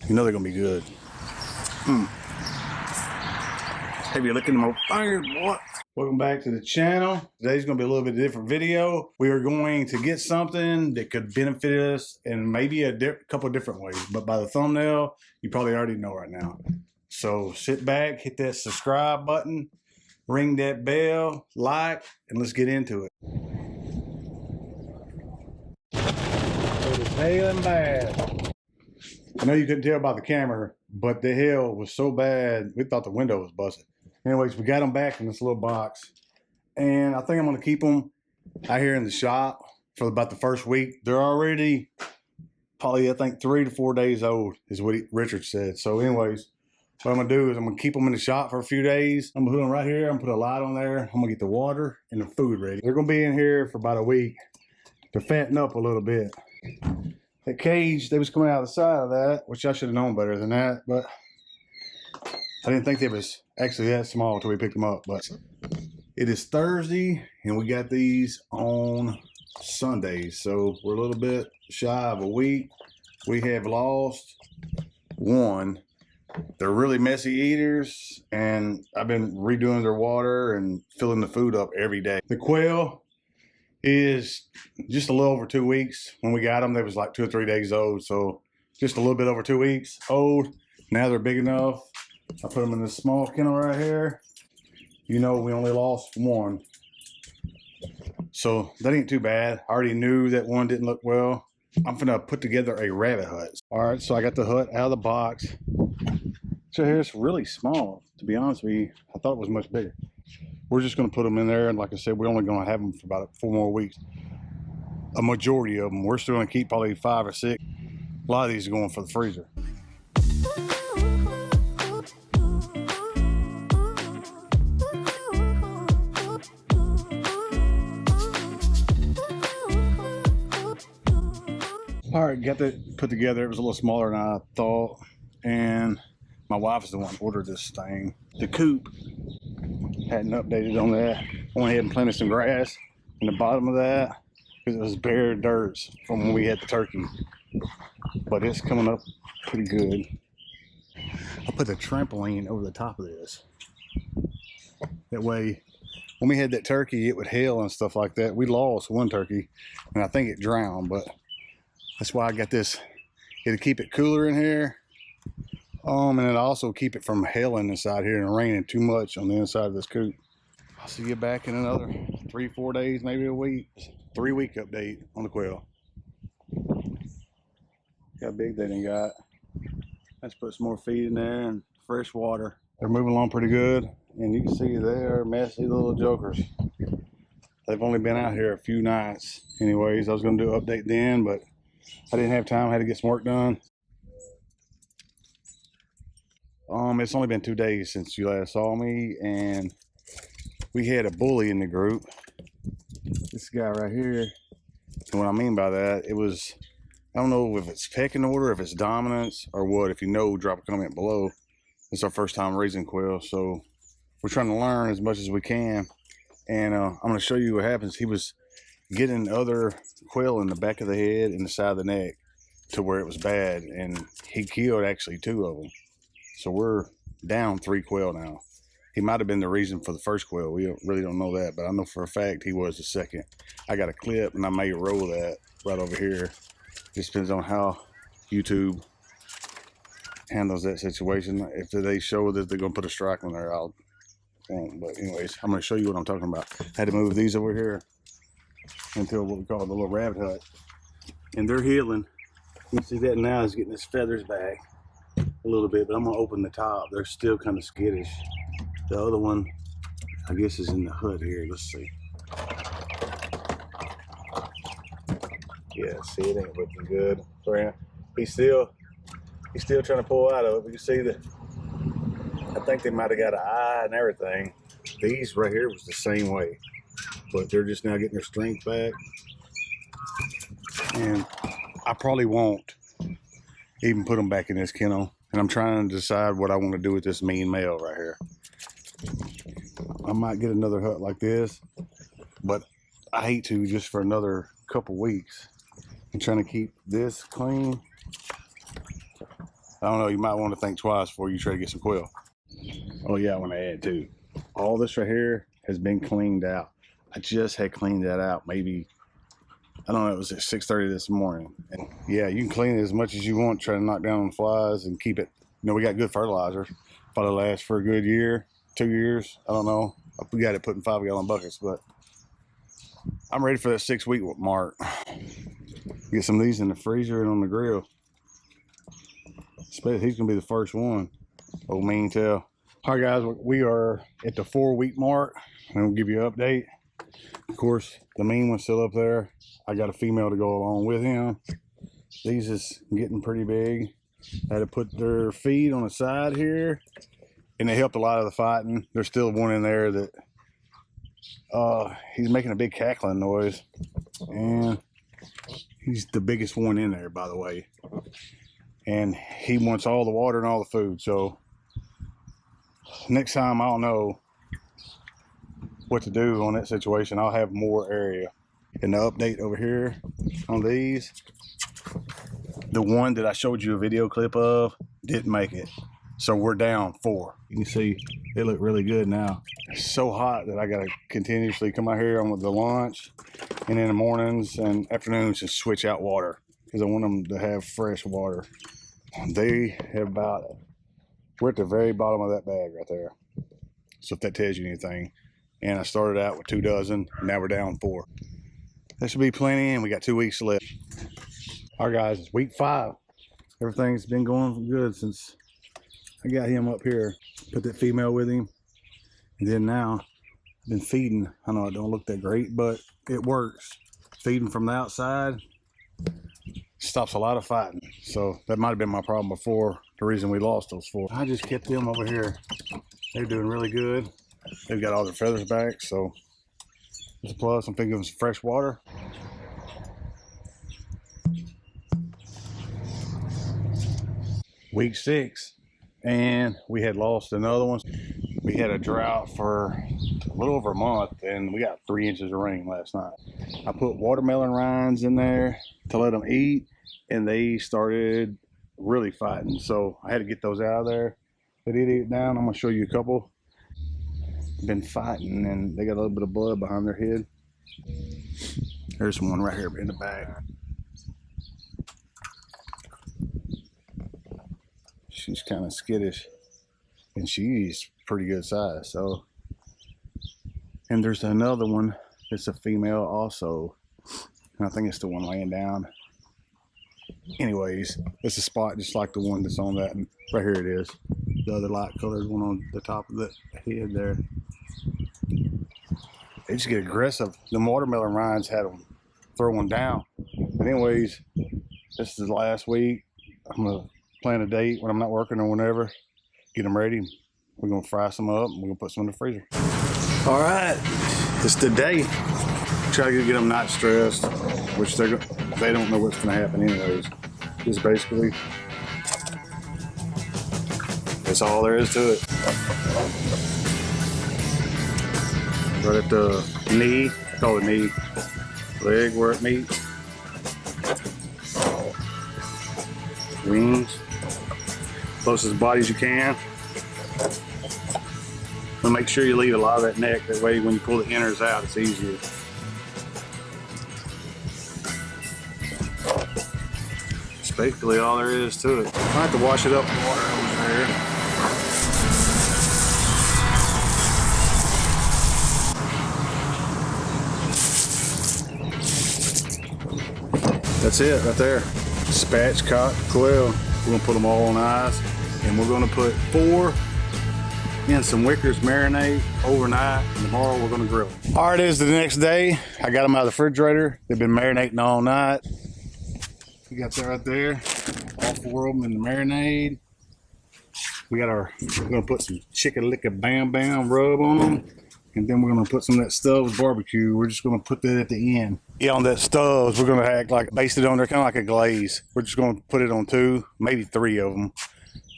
You know they're gonna be good. Have you looking at my fingers, boy? Welcome back to the channel. Today's gonna be a little bit different video. We are going to get something that could benefit us in maybe a couple of different ways, but by the thumbnail, you probably already know right now. So sit back, hit that subscribe button, ring that bell, like, and let's get into it. It is hailing bad. I know you couldn't tell by the camera, but the hail was so bad, we thought the window was busted. Anyways, we got them back in this little box, and I think I'm gonna keep them out here in the shop for about the first week. They're already probably, I think, 3 to 4 days old is what Richard said. So anyways, what I'm gonna do is I'm gonna keep them in the shop for a few days. I'm gonna put them right here. I'm gonna put a light on there. I'm gonna get the water and the food ready. They're gonna be in here for about a week to fatten up a little bit. That cage, they was coming out of the side of that, which I should have known better than that, but I didn't think they was actually that small until we picked them up. But it is Thursday, and we got these on Sunday, so we're a little bit shy of a week. We have lost one. They're really messy eaters, and I've been redoing their water and filling the food up every day. The quail is just a little over 2 weeks. When we got them, they was like 2 or 3 days old, so just a little bit over 2 weeks old. Now they're big enough. I put them in this small kennel right here. You know, we only lost one, so that ain't too bad. I already knew that one didn't look well. I'm gonna put together a rabbit hut. All right, so I got the hut out of the box. So here it's really small, to be honest with you. I thought it was much bigger. We're just gonna put them in there, and like I said, we're only gonna have them for about 4 more weeks. A majority of them. We're still gonna keep probably 5 or 6. A lot of these are going for the freezer. All right, got that put together. It was a little smaller than I thought, and my wife is the one who ordered this thing. The coop hadn't updated on that. Went ahead and planted some grass in the bottom of that because it was bare dirt from when we had the turkey, but it's coming up pretty good. I put a trampoline over the top of this. That way, when we had that turkey, it would hail and stuff like that. We lost one turkey, and I think it drowned, but that's why I got this. It'll keep it cooler in here. And it'll also keep it from hailing inside here and raining too much on the inside of this coop. I'll see you back in another 3 or 4 days, maybe a week. 3-week update on the quail. See how big they done got. Let's put some more feed in there and fresh water. They're moving along pretty good, and you can see they're messy little jokers. They've only been out here a few nights. Anyways, I was gonna do an update then, but I didn't have time. I had to get some work done. It's only been 2 days since you last saw me, and we had a bully in the group. This guy right here. And what I mean by that, it was, I don't know if it's pecking order, if it's dominance, or what. If you know, drop a comment below. It's our first time raising quail, so we're trying to learn as much as we can. And I'm going to show you what happens. He was getting other quail in the back of the head and the side of the neck to where it was bad, and he killed actually 2 of them. So we're down 3 quail now. He might have been the reason for the first quail. We really don't know that, but I know for a fact he was the second. I got a clip, and I may roll that right over here. Just depends on how YouTube handles that situation. If they show that they're gonna put a strike on there, I'll won't. But anyways, I'm gonna show you what I'm talking about. I had to move these over here until what we call the little rabbit hut, and they're healing. You can see that now is getting his feathers back a little bit, but I'm gonna open the top. They're still kind of skittish. The other one, I guess, is in the hut here. Let's see. Yeah, see, it ain't looking good. So he's still trying to pull out of it. But you see that I think they might have got an eye and everything. These right here was the same way, but they're just now getting their strength back. And I probably won't even put them back in this kennel. And I'm trying to decide what I want to do with this mean male right here. I might get another hut like this, but I hate to just for another couple weeks. I'm trying to keep this clean I don't know, you might want to think twice before you try to get some quail. Oh yeah, I want to add too. All this right here has been cleaned out. I just had cleaned that out maybe, I don't know, it was at 6:30 this morning. And yeah, you can clean it as much as you want, try to knock down flies and keep it. You know, we got good fertilizer. Probably lasts for a good year, 2 years. I don't know. We got it put in 5-gallon buckets, but I'm ready for that 6-week mark. Get some of these in the freezer and on the grill. He's gonna be the first one. Old mean tail. All right, guys, we are at the 4-week mark. I'm gonna give you an update. Of course, the mean one's still up there. I got a female to go along with him. These is getting pretty big. I had to put their feed on the side here, and they helped a lot of the fighting. There's still one in there that he's making a big cackling noise, and he's the biggest one in there, by the way. And he wants all the water and all the food. So next time I'll know what to do on that situation. I'll have more area. And the update over here on these, the one that I showed you a video clip of didn't make it. So we're down 4. You can see they look really good now. It's so hot that I gotta continuously come out here on the lunch and in the mornings and afternoons and switch out water because I want them to have fresh water. They have we're at the very bottom of that bag right there. So if that tells you anything. And I started out with 2 dozen, now we're down 4. That should be plenty, and we got 2 weeks left. All right, guys, it's week 5. Everything's been going good since I got him up here. Put that female with him. And then now, I've been feeding. I know it don't look that great, but it works. Feeding from the outside stops a lot of fighting. So that might have been my problem before, the reason we lost those 4. I just kept them over here. They're doing really good. They've got all their feathers back, so it's a plus. I'm thinking of some fresh water. Week 6, and we had lost another one. We had a drought for a little over a month, and we got 3 inches of rain last night. I put watermelon rinds in there to let them eat, and they started really fighting. So I had to get those out of there. They did eat down. I'm gonna show you a couple. Been fighting, and they got a little bit of blood behind their head. There's one right here in the back. She's kind of skittish, and she's pretty good size. So, and there's another one that's a female also, and I think it's the one laying down. Anyways, it's a spot just like the one that's on that, and right here it is. The other light colored one on the top of the head there. They just get aggressive. The watermelon rinds had them throwing down. But anyways, this is the last week. I'm gonna plan a date when I'm not working or whenever. Get them ready. We're gonna fry some up and we're gonna put some in the freezer. All right, it's the day. Try to get them not stressed, which they don't know what's gonna happen anyways. Just basically, that's all there is to it. Right at the knee, call it knee, leg where it meets. Wings, close as body as you can. But make sure you leave a lot of that neck, that way when you pull the inners out, it's easier. That's basically all there is to it. I have to wash it up with water over there. That's it right there. Spatchcock quail. We're gonna put them all on ice, and we're gonna put 4 in some Wickers marinade overnight, and tomorrow we're gonna grill them. All right, it is the next day. I got them out of the refrigerator. They've been marinating all night. We got that right there. All 4 of them in the marinade. We're gonna put some chicken licker bam bam rub on them. And then we're gonna put some of that Stubbs barbecue. We're just gonna put that at the end. Yeah, on that Stubbs, we're gonna act like baste it on there, kind of like a glaze. We're just gonna put it on 2, maybe 3 of them,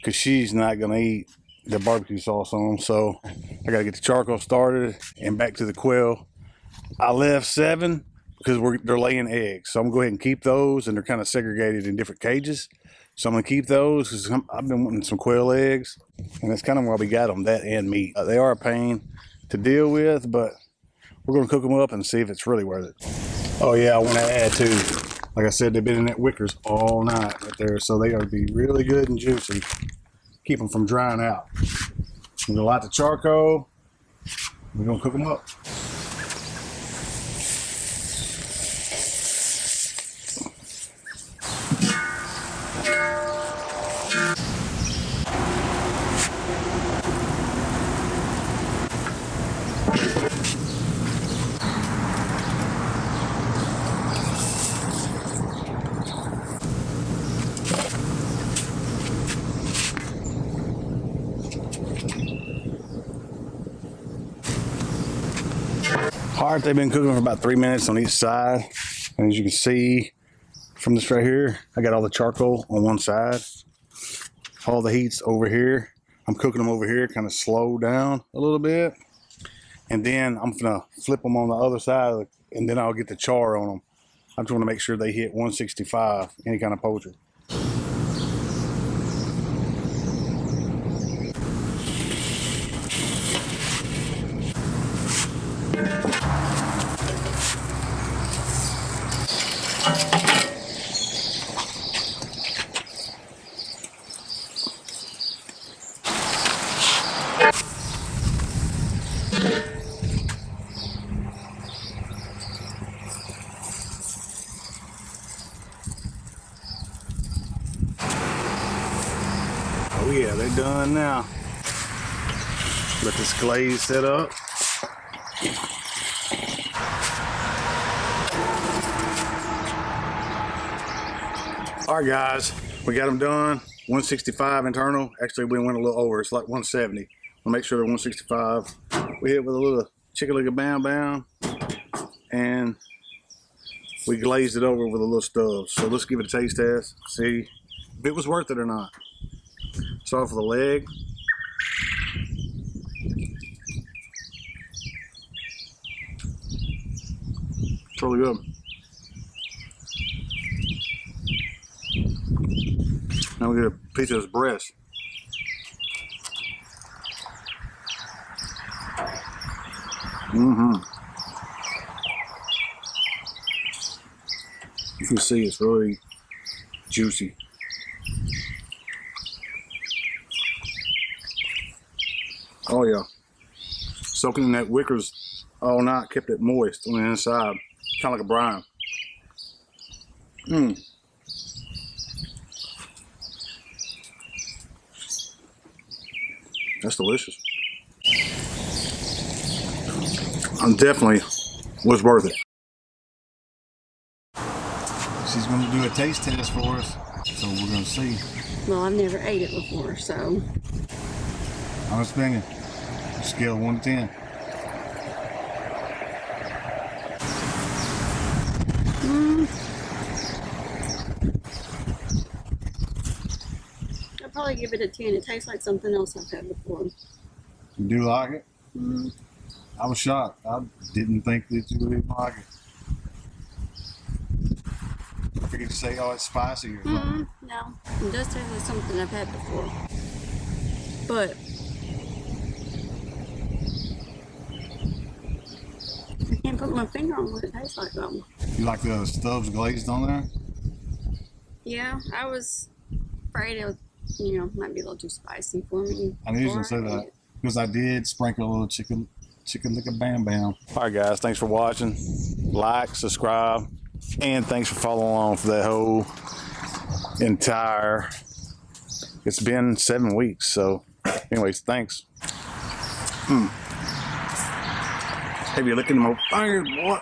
because she's not gonna eat the barbecue sauce on them. So I gotta get the charcoal started and back to the quail. I left 7 because they're laying eggs. So I'm gonna go ahead and keep those, and they're kind of segregated in different cages. So I'm gonna keep those because I've been wanting some quail eggs, and that's kind of why we got them, that and meat. They are a pain to deal with, but we're gonna cook them up and see if it's really worth it. Oh yeah, I want to add too. Like I said, they've been in that Wickers all night right there, so they gotta be really good and juicy. Keep them from drying out. We're gonna light the charcoal. We're gonna cook them up. All right, they've been cooking for about 3 minutes on each side. And as you can see from this right here, I got all the charcoal on one side. All the heat's over here. I'm cooking them over here, kind of slow down a little bit. And then I'm gonna flip them on the other side, and then I'll get the char on them. I just want to make sure they hit 165, any kind of poultry. Oh yeah, they're done now. Let this glaze set up. All right, guys, we got them done. 165 internal. Actually, we went a little over. It's like 170. We'll make sure they're 165. We hit with a little chicken lick bam bam, and we glazed it over with a little stub. So let's give it a taste test. See if it was worth it or not. Start off with the leg. It's really good. Now we get a piece of his breast. You can see it's really juicy. Oh yeah. Soaking in that Wickers all night kept it moist on the inside. Kind of like a brine. That's delicious. Definitely was worth it. She's going to do a taste test for us, so we're going to see. Well, I've never ate it before, so. Honest opinion, scale 1 to 10. I'd probably give it a 10. It tastes like something else I've had before. You do like it? I was shocked. I didn't think that you would even like it. I figured you say, oh, it's spicy or something. No, it does taste like something I've had before. But I can't put my finger on what it tastes like though. You like the stubs glazed on there? Yeah, I was afraid it was, might be a little too spicy for me. I knew you was going to say that because I did sprinkle a little chicken lick bam bam. All right, guys, thanks for watching. Like, subscribe, and thanks for following along for that whole entire. It's been 7 weeks, so anyways, thanks. Have you looking at my fingers, boy?